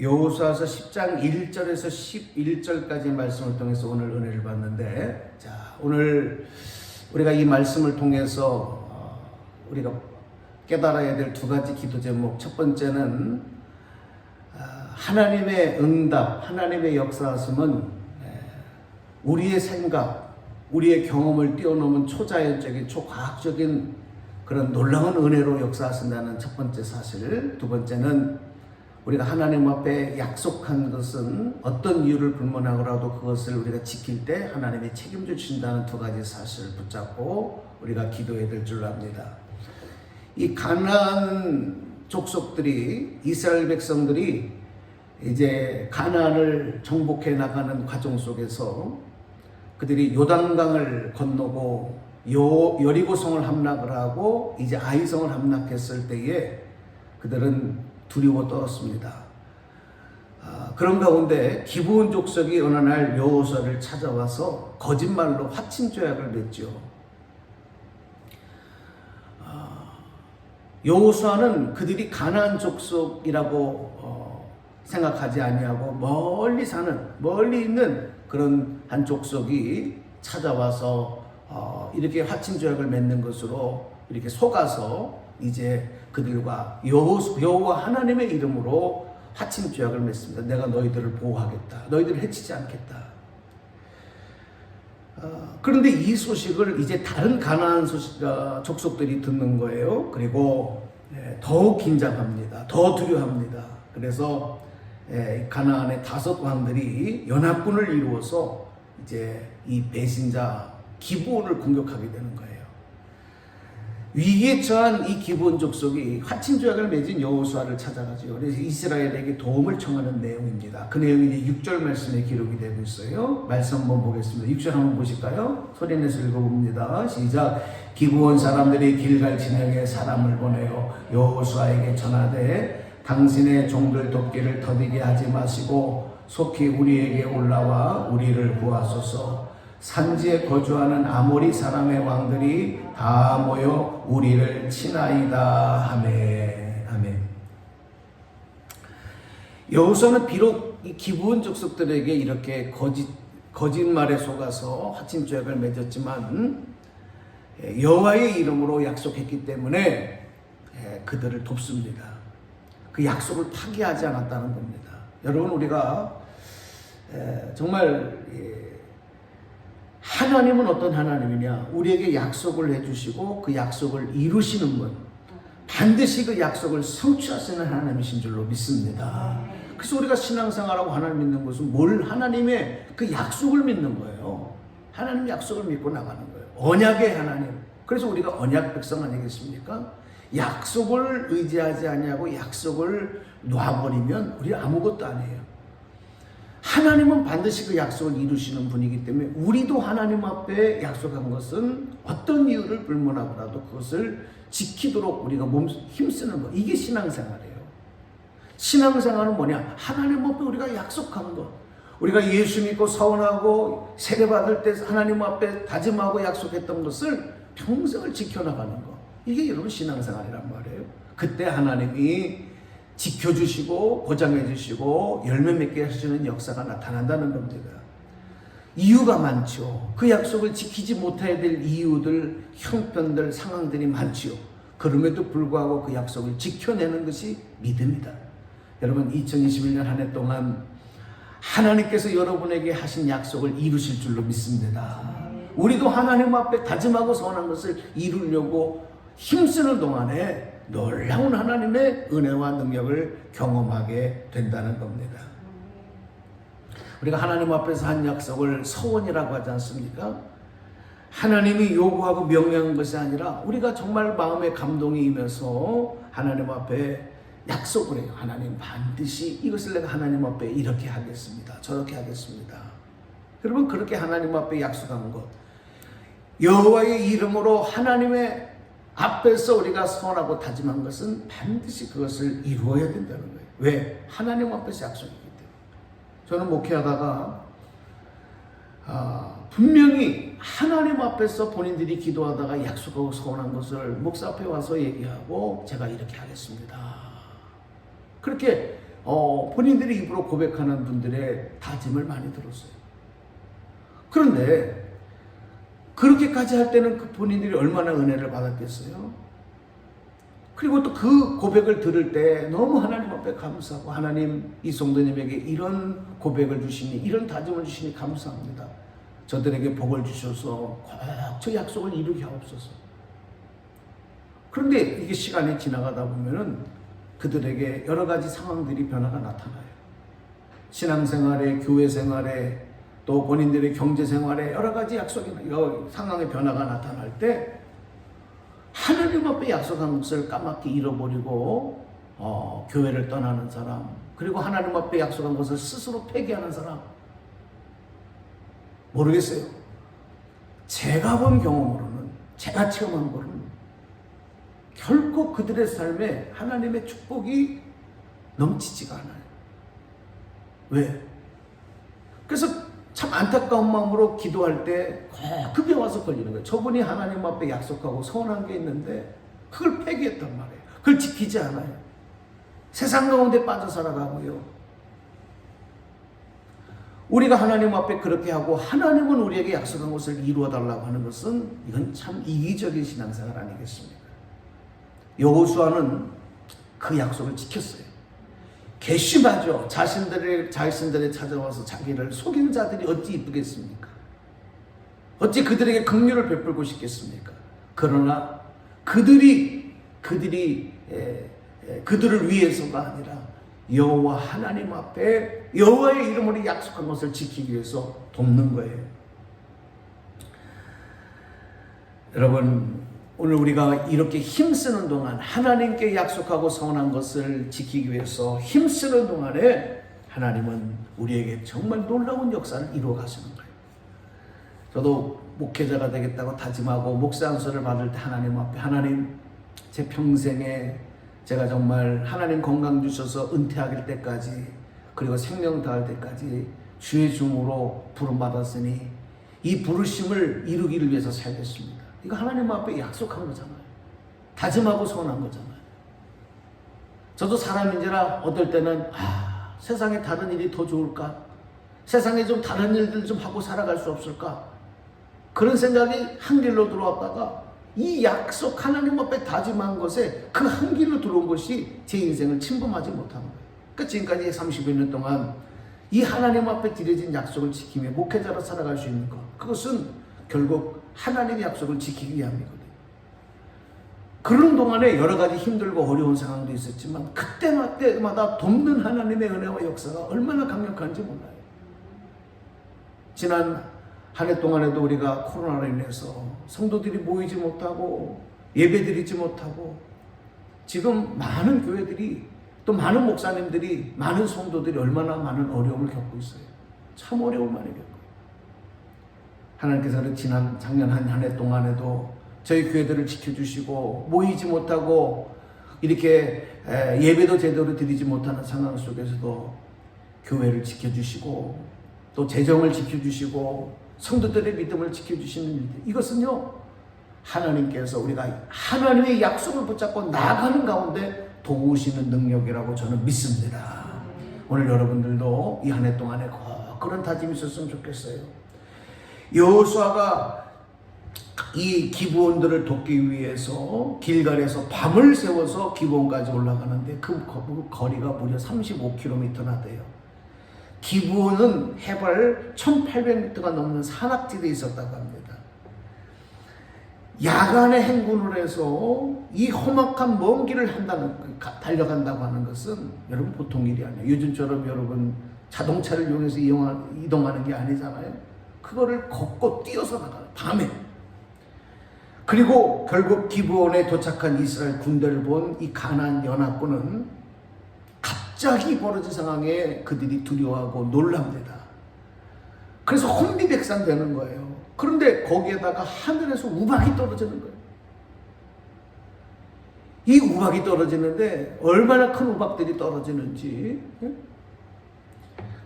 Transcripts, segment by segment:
여호수아서 10장 1절에서 11절까지 말씀을 통해서 오늘 은혜를 받는데, 자, 오늘 우리가 이 말씀을 통해서 우리가 깨달아야 될 두 가지 기도 제목. 첫 번째는 하나님의 응답, 하나님의 역사하심은 우리의 생각, 우리의 경험을 뛰어넘은 초자연적인, 초과학적인 그런 놀라운 은혜로 역사하신다는 첫 번째 사실. 두 번째는 우리가 하나님 앞에 약속한 것은 어떤 이유를 불문하고라도 그것을 우리가 지킬 때 하나님이 책임져 주신다는 두 가지 사실을 붙잡고 우리가 기도해야 될 줄 압니다. 이 가나안 족속들이, 이스라엘 백성들이 이제 가나안을 정복해 나가는 과정 속에서 그들이 요단강을 건너고 여리고성을 함락을 하고 이제 아이성을 함락했을 때에 그들은 두려워 떨었습니다. 그런 가운데 기브온 족속이 어느 날 여호수아를 찾아와서 거짓말로 화친 조약을 맺죠. 여호수아는 그들이 가나안 족속이라고 생각하지 아니하고 멀리 있는 그런 한 족속이 찾아와서 이렇게 화친 조약을 맺는 것으로 이렇게 속아서 이제 그들과 여호와 하나님의 이름으로 화친 조약을 맺습니다. 내가 너희들을 보호하겠다. 너희들을 해치지 않겠다. 그런데 이 소식을 이제 다른 가나안 족속들이 듣는 거예요. 그리고 더욱 긴장합니다. 더 두려워합니다. 그래서 가나안의 5 왕들이 연합군을 이루어서 이제 이 배신자 기브온을 공격하게 되는 거예요. 위기에 처한 이 기브온 족속이 화친 조약을 맺은 여호수아를 찾아가죠. 그래서 이스라엘에게 도움을 청하는 내용입니다. 그 내용이 이제 6절 말씀에 기록이 되고 있어요. 말씀 한번 보겠습니다. 6절 한번 보실까요? 소리내서 읽어봅니다. 시작. 기브온 사람들이 길갈 진영에 사람을 보내어 여호수아에게 전하되 당신의 종들 돕기를 더디게 하지 마시고 속히 우리에게 올라와 우리를 구하소서. 산지에 거주하는 아모리 사람의 왕들이 다 모여 우리를 치나이다 하매. 아멘. 여호수아는 비록 이 기브온 족속들에게 이렇게 거짓말에 속아서 화친 조약을 맺었지만 여호와의 이름으로 약속했기 때문에 그들을 돕습니다. 그 약속을 파기하지 않았다는 겁니다. 여러분, 우리가 정말 하나님은 어떤 하나님이냐? 우리에게 약속을 해주시고 그 약속을 이루시는 분, 반드시 그 약속을 성취하시는 하나님이신 줄로 믿습니다. 그래서 우리가 신앙생활하고 하나님 믿는 것은 하나님의 그 약속을 믿는 거예요. 하나님 약속을 믿고 나가는 거예요. 언약의 하나님. 그래서 우리가 언약 백성 아니겠습니까? 약속을 의지하지 아니하고 약속을 놔버리면 우리 아무것도 아니에요. 하나님은 반드시 그 약속을 이루시는 분이기 때문에 우리도 하나님 앞에 약속한 것은 어떤 이유를 불문하고라도 그것을 지키도록 우리가 힘쓰는 것. 이게 신앙생활이에요. 신앙생활은 뭐냐? 하나님 앞에 우리가 약속한 것. 우리가 예수 믿고 서원하고 세례받을 때 하나님 앞에 다짐하고 약속했던 것을 평생을 지켜나가는 것. 이게 여러분 신앙생활이란 말이에요. 그때 하나님이 지켜주시고 보장해주시고 열매 맺게 하시는 역사가 나타난다는 겁니다. 이유가 많죠. 그 약속을 지키지 못해야 될 이유들, 형편들, 상황들이 많죠. 그럼에도 불구하고 그 약속을 지켜내는 것이 믿음이다. 여러분, 2021년 한 해 동안 하나님께서 여러분에게 하신 약속을 이루실 줄로 믿습니다. 우리도 하나님 앞에 다짐하고 선한 것을 이루려고 힘쓰는 동안에 놀라운 하나님의 은혜와 능력을 경험하게 된다는 겁니다. 우리가 하나님 앞에서 한 약속을 서원이라고 하지 않습니까? 하나님이 요구하고 명령한 것이 아니라 우리가 정말 마음에 감동이 임해서 하나님 앞에 약속을 해요. 하나님, 반드시 이것을 내가 하나님 앞에 이렇게 하겠습니다. 저렇게 하겠습니다. 여러분, 그렇게 하나님 앞에 약속한 것, 여호와의 이름으로 하나님의 앞에서 우리가 선하고 다짐한 것은 반드시 그것을 이루어야 된다는 거예요. 왜? 하나님 앞에서 약속이기 때문에. 저는 목회하다가 분명히 하나님 앞에서 본인들이 기도하다가 약속하고 서원한 것을 목사 앞에 와서 얘기하고 제가 이렇게 하겠습니다. 그렇게 본인들이 입으로 고백하는 분들의 다짐을 많이 들었어요. 그런데 그렇게까지 할 때는 그 본인들이 얼마나 은혜를 받았겠어요? 그리고 또 그 고백을 들을 때 너무 하나님 앞에 감사하고, 하나님 이 성도님에게 이런 고백을 주시니, 이런 다짐을 주시니 감사합니다. 저들에게 복을 주셔서 꼭 저 약속을 이루게 하옵소서. 그런데 이게 시간이 지나가다 보면은 그들에게 여러 가지 상황들이 변화가 나타나요. 신앙생활에, 교회생활에, 또 본인들의 경제생활에 여러 가지 상황의 변화가 나타날 때 하나님 앞에 약속한 것을 까맣게 잃어버리고 교회를 떠나는 사람, 그리고 하나님 앞에 약속한 것을 스스로 폐기하는 사람, 모르겠어요. 제가 본 경험으로는, 제가 체험한 거는 결코 그들의 삶에 하나님의 축복이 넘치지가 않아요. 왜? 그래서 참 안타까운 마음으로 기도할 때 급히 와서 걸리는 거예요. 저분이 하나님 앞에 약속하고 서운한 게 있는데 그걸 폐기했단 말이에요. 그걸 지키지 않아요. 세상 가운데 빠져 살아가고요. 우리가 하나님 앞에 그렇게 하고 하나님은 우리에게 약속한 것을 이루어 달라고 하는 것은 이건 참 이기적인 신앙생활 아니겠습니까? 여호수아는 그 약속을 지켰어요. 괘씸하죠. 자신들의 찾아와서 자기를 속이는 자들이 어찌 이쁘겠습니까? 어찌 그들에게 긍휼을 베풀고 싶겠습니까? 그러나 그들을 위해서가 아니라 여호와 하나님 앞에 여호와의 이름으로 약속한 것을 지키기 위해서 돕는 거예요. 여러분, 오늘 우리가 이렇게 힘쓰는 동안, 하나님께 약속하고 서원한 것을 지키기 위해서 힘쓰는 동안에 하나님은 우리에게 정말 놀라운 역사를 이루어 가시는 거예요. 저도 목회자가 되겠다고 다짐하고 목사 안수를 받을 때 하나님 앞에, 하나님, 제 평생에 제가 정말 하나님 건강 주셔서 은퇴하길 때까지, 그리고 생명 다할 때까지 주의 종으로 부름받았으니 이 부르심을 이루기를 위해서 살겠습니다. 이거 하나님 앞에 약속한 거잖아요. 다짐하고 서원한 거잖아요. 저도 사람인지라 어떨 때는 세상에 다른 일이 더 좋을까? 세상에 좀 다른 일들 좀 하고 살아갈 수 없을까? 그런 생각이 한 길로 들어왔다가 이 약속, 하나님 앞에 다짐한 것에 그 한 길로 들어온 것이 제 인생을 침범하지 못한 거예요. 그러니까 지금까지 30여 년 동안 이 하나님 앞에 드려진 약속을 지키며 목회자로 살아갈 수 있는 것, 그것은 결국 하나님의 약속을 지키기 위함이거든요. 그런 동안에 여러 가지 힘들고 어려운 상황도 있었지만 그때마다 돕는 하나님의 은혜와 역사가 얼마나 강력한지 몰라요. 지난 한 해 동안에도 우리가 코로나로 인해서 성도들이 모이지 못하고 예배드리지 못하고, 지금 많은 교회들이, 또 많은 목사님들이, 많은 성도들이 얼마나 많은 어려움을 겪고 있어요. 참 어려움을 많이 겪어요. 하나님께서는 작년 한 해 동안에도 저희 교회들을 지켜주시고, 모이지 못하고 이렇게 예배도 제대로 드리지 못하는 상황 속에서도 교회를 지켜주시고, 또 재정을 지켜주시고, 성도들의 믿음을 지켜주시는 일들, 이것은요 하나님께서 우리가 하나님의 약속을 붙잡고 나아가는 가운데 도우시는 능력이라고 저는 믿습니다. 오늘 여러분들도 이 한 해 동안에 그런 다짐이 있었으면 좋겠어요. 여호수아가 이 기브온들을 돕기 위해서 길갈에서 밤을 새워서 기브온까지 올라가는데 그 거리가 무려 35km나 돼요. 기브온은 해발 1800m가 넘는 산악지대에 있었다고 합니다. 야간에 행군을 해서 이 험악한 먼 길을 달려간다고 하는 것은 여러분 보통 일이 아니에요. 요즘처럼 여러분 자동차를 이용해서 이동하는 게 아니잖아요. 그거를 걷고 뛰어서 나가요, 밤에. 그리고 결국 기브온에 도착한 이스라엘 군대를 본 이 가나안 연합군은 갑자기 벌어진 상황에 그들이 두려워하고 놀랍니다. 그래서 혼비백산되는 거예요. 그런데 거기에다가 하늘에서 우박이 떨어지는 거예요. 이 우박이 떨어지는데 얼마나 큰 우박들이 떨어지는지.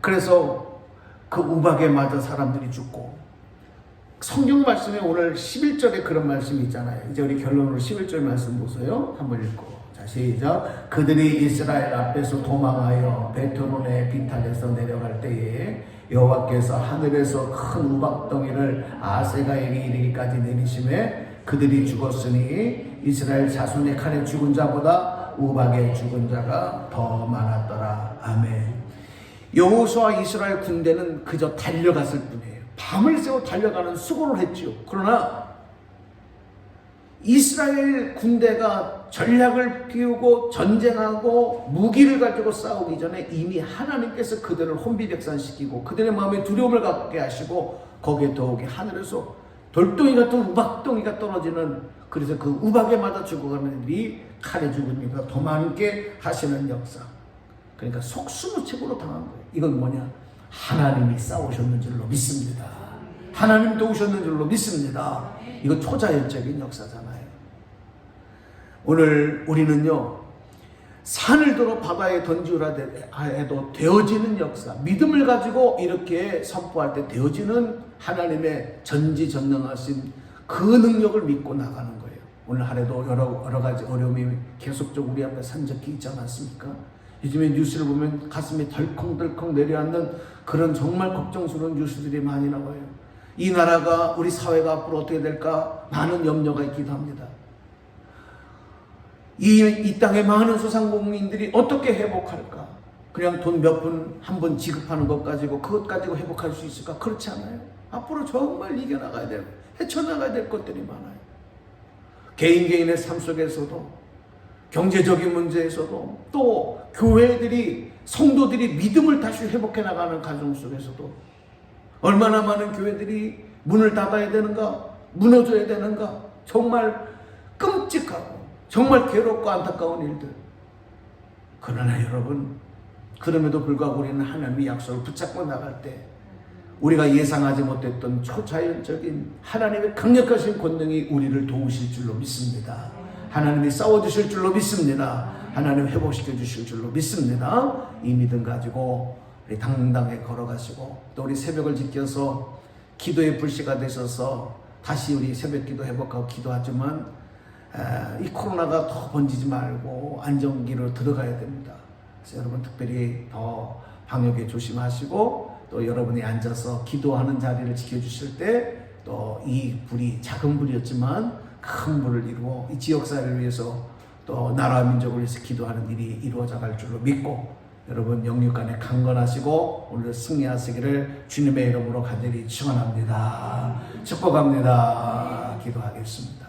그래서 그 우박에 맞아 사람들이 죽고, 성경 말씀에 오늘 11절에 그런 말씀이 있잖아요. 이제 우리 결론으로 11절 말씀 보세요. 한번 읽고. 자, 자, 시작. 그들이 이스라엘 앞에서 도망하여 베트론의 비탈에서 내려갈 때에 여호와께서 하늘에서 큰 우박덩이를 아세가에게 이르기까지 내리심에 그들이 죽었으니 이스라엘 자손의 칼에 죽은 자보다 우박에 죽은 자가 더 많았더라. 아멘. 여호수아와 이스라엘 군대는 그저 달려갔을 뿐이에요. 밤을 새워 달려가는 수고를 했지요. 그러나 이스라엘 군대가 전략을 피우고 전쟁하고 무기를 가지고 싸우기 전에 이미 하나님께서 그들을 혼비백산시키고 그들의 마음에 두려움을 갖게 하시고 거기에 더욱이 하늘에서 돌덩이 같은 우박덩이가 떨어지는, 그래서 그 우박에 맞아 죽어가는 일이 칼에 죽은 이가 더 많게 하시는 역사. 그러니까 속수무책으로 당한 거예요. 이건 뭐냐? 하나님이 싸우셨는 줄로 믿습니다. 하나님 도우셨는 줄로 믿습니다. 이건 초자연적인 역사잖아요. 오늘 우리는요, 산을 들어 바다에 던지우라 해도 되어지는 역사, 믿음을 가지고 이렇게 선포할 때 되어지는 하나님의 전지전능하신 그 능력을 믿고 나가는 거예요. 오늘 하루도 여러 가지 어려움이 계속적으로 우리 앞에 산적해 있지 않았습니까? 요즘에 뉴스를 보면 가슴이 덜컹덜컹 내려앉는 그런 정말 걱정스러운 뉴스들이 많이 나와요. 이 나라가, 우리 사회가 앞으로 어떻게 될까 많은 염려가 있기도 합니다. 이 땅의 많은 소상공인들이 어떻게 회복할까? 그냥 돈 몇 푼 한 번 지급하는 것 가지고 그것 가지고 회복할 수 있을까? 그렇지 않아요. 앞으로 정말 이겨나가야 될, 헤쳐나가야 될 것들이 많아요. 개인의 삶 속에서도, 경제적인 문제에서도, 또 교회들이, 성도들이 믿음을 다시 회복해 나가는 가정 속에서도 얼마나 많은 교회들이 문을 닫아야 되는가, 무너져야 되는가, 정말 끔찍하고 정말 괴롭고 안타까운 일들. 그러나 여러분, 그럼에도 불구하고 우리는 하나님의 약속을 붙잡고 나갈 때 우리가 예상하지 못했던 초자연적인 하나님의 강력하신 권능이 우리를 도우실 줄로 믿습니다. 하나님이 싸워주실 줄로 믿습니다. 하나님 회복시켜 주실 줄로 믿습니다. 이 믿음 가지고 우리 당당하게 걸어가시고, 또 우리 새벽을 지켜서 기도의 불씨가 되셔서 다시 우리 새벽 기도 회복하고 기도하지만 이 코로나가 더 번지지 말고 안정기로 들어가야 됩니다. 그래서 여러분 특별히 더 방역에 조심하시고, 또 여러분이 앉아서 기도하는 자리를 지켜주실 때 또 이 불이 작은 불이었지만 큰 불을 이루어 이 지역사회를 위해서 또 나라와 민족을 위해서 기도하는 일이 이루어져 갈 줄로 믿고, 여러분 영육간에 강건하시고 오늘 승리하시기를 주님의 이름으로 간절히 축원합니다. 축복합니다. 기도하겠습니다.